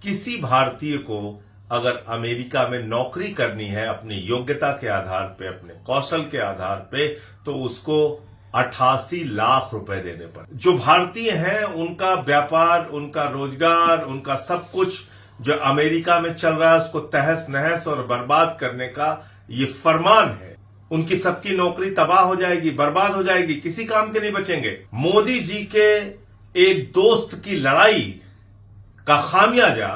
किसी भारतीय को अगर अमेरिका में नौकरी करनी है अपनी योग्यता के आधार पे, अपने कौशल के आधार पे, तो उसको 88 लाख रुपए देने पड़े। जो भारतीय हैं उनका व्यापार, उनका रोजगार, उनका सब कुछ जो अमेरिका में चल रहा है उसको तहस नहस और बर्बाद करने का ये फरमान है। उनकी सबकी नौकरी तबाह हो जाएगी, बर्बाद हो जाएगी, किसी काम के नहीं बचेंगे। मोदी जी के एक दोस्त की लड़ाई का खामियाजा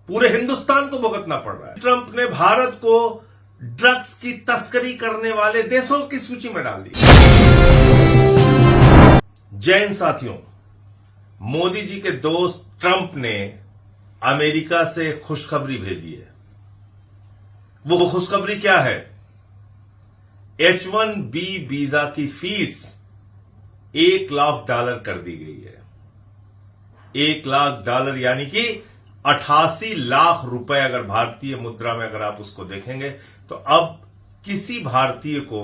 पूरे हिंदुस्तान को भुगतना पड़ रहा है। ट्रंप ने भारत को ड्रग्स की तस्करी करने वाले देशों की सूची में डाल दिया। जय हिंद साथियों, मोदी जी के दोस्त ट्रंप ने अमेरिका से खुशखबरी भेजी है। वो खुशखबरी क्या है? H-1B वीजा की फीस $1 लाख कर दी गई है। $1 लाख यानी कि 88 लाख रुपए अगर भारतीय मुद्रा में अगर आप उसको देखेंगे, तो अब किसी भारतीय को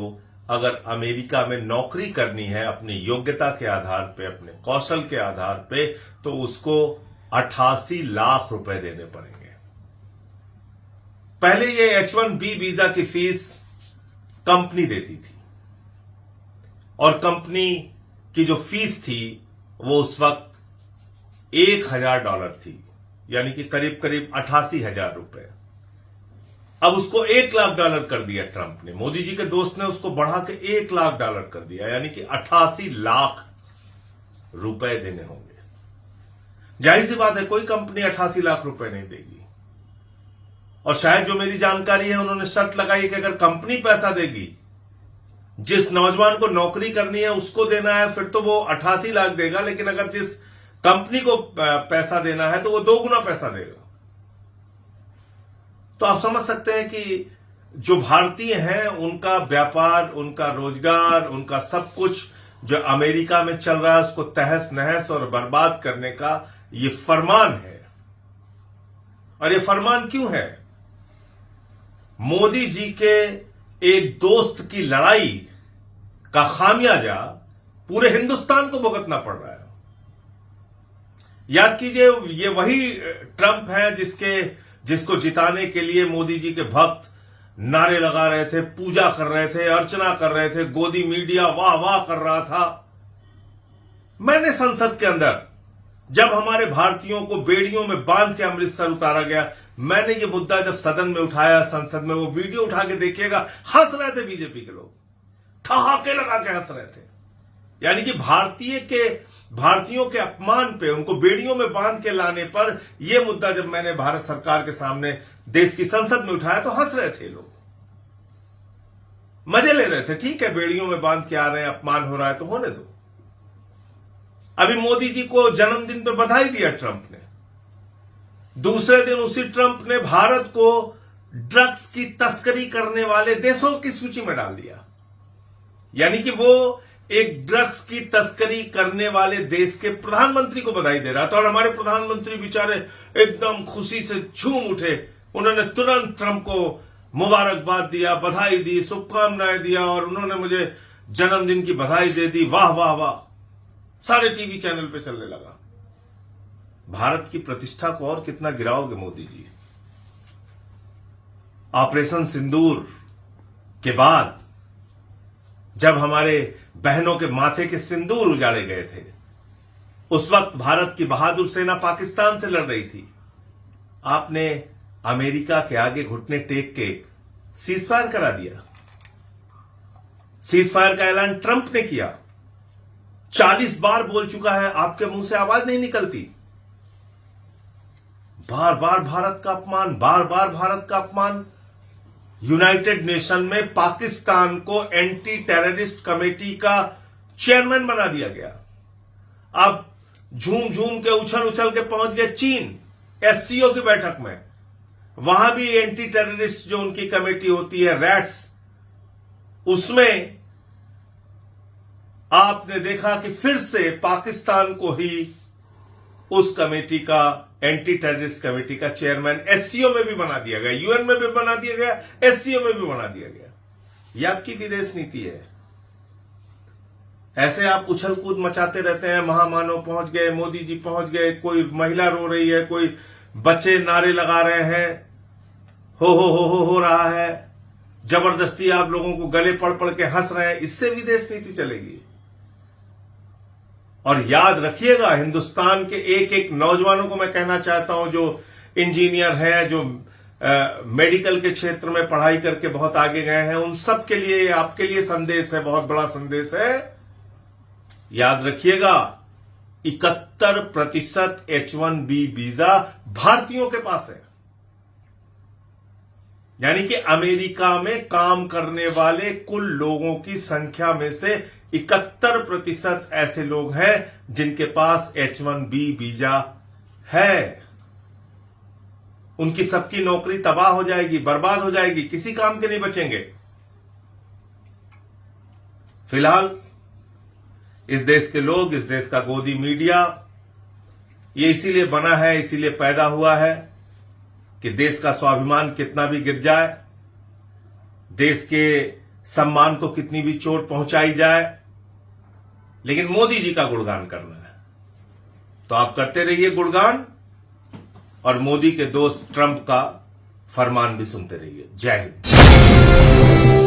अगर अमेरिका में नौकरी करनी है अपनी योग्यता के आधार पे, अपने कौशल के आधार पे, तो उसको 88 लाख रुपए देने पड़ेंगे। पहले ये H-1B वीजा की फीस कंपनी देती थी और कंपनी की जो फीस थी वो उस वक्त $1,000 थी, यानी कि करीब करीब 88,000 रुपए। अब उसको $1 लाख कर दिया ट्रंप ने। मोदी जी के दोस्त ने उसको बढ़ा के $1 लाख कर दिया, यानी कि 88 लाख रुपए देने होंगे। जाहिर सी बात है कोई कंपनी 88 लाख रुपए नहीं देगी। और शायद जो मेरी जानकारी है उन्होंने शर्त लगाई कि अगर कंपनी पैसा देगी, जिस नौजवान को नौकरी करनी है उसको देना है, फिर तो वो 88 लाख देगा, लेकिन अगर जिस कंपनी को पैसा देना है तो वो 2 गुना पैसा देगा। तो आप समझ सकते हैं कि जो भारतीय हैं उनका व्यापार, उनका रोजगार, उनका सब कुछ जो अमेरिका में चल रहा है उसको तहस नहस और बर्बाद करने का ये फरमान है। और ये फरमान क्यों है? मोदी जी के एक दोस्त की लड़ाई का खामियाजा पूरे हिंदुस्तान को भुगतना पड़ रहा है। याद कीजिए, ये वही ट्रंप है जिसको जिताने के लिए मोदी जी के भक्त नारे लगा रहे थे, पूजा कर रहे थे, अर्चना कर रहे थे, गोदी मीडिया वाह वाह कर रहा था। मैंने संसद के अंदर जब हमारे भारतीयों को बेड़ियों में बांध के अमृतसर उतारा गया, मैंने ये मुद्दा जब सदन में उठाया, संसद में, वो वीडियो उठा के देखिएगा, हंस रहे थे बीजेपी के लोग, ठहाके लगा के हंस रहे थे। यानी कि भारतीयों के अपमान पे, उनको बेड़ियों में बांध के लाने पर यह मुद्दा जब मैंने भारत सरकार के सामने देश की संसद में उठाया तो हंस रहे थे लोग, मजे ले रहे थे। ठीक है, बेड़ियों में बांध के आ रहे हैं, अपमान हो रहा है तो होने दो। अभी मोदी जी को जन्मदिन पे बधाई दिया ट्रंप ने। दूसरे दिन उसी ट्रंप ने भारत को ड्रग्स की तस्करी करने वाले देशों की सूची में डाल दिया। यानी कि वो एक ड्रग्स की तस्करी करने वाले देश के प्रधानमंत्री को बधाई दे रहा था। और हमारे प्रधानमंत्री बेचारे एकदम खुशी से झूम उठे। उन्होंने तुरंत ट्रंप को मुबारकबाद दिया, बधाई दी, शुभकामनाएं दिया, और उन्होंने मुझे जन्मदिन की बधाई दे दी। वाह वाह वाह, सारे टीवी चैनल पे चलने लगा। भारत की प्रतिष्ठा को और कितना गिराओगे मोदी जी? ऑपरेशन सिंदूर के बाद जब हमारे बहनों के माथे के सिंदूर उजाड़े गए थे, उस वक्त भारत की बहादुर सेना पाकिस्तान से लड़ रही थी। आपने अमेरिका के आगे घुटने टेक के सीजफायर करा दिया। सीजफायर का ऐलान ट्रंप ने किया। 40 बार बोल चुका है, आपके मुंह से आवाज नहीं निकलती। बार बार भारत का अपमान, बार बार भारत का अपमान। यूनाइटेड नेशन में पाकिस्तान को एंटी टेररिस्ट कमेटी का चेयरमैन बना दिया गया। अब झूम झूम के उछल के पहुंच गए चीन SCO की बैठक में। वहां भी एंटी टेररिस्ट जो उनकी कमेटी होती है, रैट्स, उसमें आपने देखा कि फिर से पाकिस्तान को ही उस कमेटी का, एंटी टेररिस्ट कमेटी का चेयरमैन SCO में भी बना दिया गया, UN में भी बना दिया गया, SCO में भी बना दिया गया। यह आपकी विदेश नीति है। ऐसे आप उछल कूद मचाते रहते हैं, महामानव पहुंच गए, मोदी जी पहुंच गए, कोई महिला रो रही है, कोई बच्चे नारे लगा रहे हैं, हो रहा है, जबरदस्ती आप लोगों को गले पड़ पड़ के हंस रहे हैं, इससे विदेश नीति चलेगी। और याद रखिएगा, हिंदुस्तान के एक एक नौजवानों को मैं कहना चाहता हूं, जो इंजीनियर है, जो मेडिकल के क्षेत्र में पढ़ाई करके बहुत आगे गए हैं, उन सब के लिए, आपके लिए संदेश है, बहुत बड़ा संदेश है। याद रखिएगा, 71% H1B वीजा भारतीयों के पास है। यानी कि अमेरिका में काम करने वाले कुल लोगों की संख्या में से 71% ऐसे लोग हैं जिनके पास H1B वीजा है। उनकी सबकी नौकरी तबाह हो जाएगी, बर्बाद हो जाएगी, किसी काम के नहीं बचेंगे। फिलहाल इस देश के लोग, इस देश का गोदी मीडिया, ये इसीलिए बना है, इसीलिए पैदा हुआ है कि देश का स्वाभिमान कितना भी गिर जाए, देश के सम्मान को कितनी भी चोट पहुंचाई जाए, लेकिन मोदी जी का गुणगान करना है। तो आप करते रहिए गुणगान, और मोदी के दोस्त ट्रंप का फरमान भी सुनते रहिए। जय हिंद।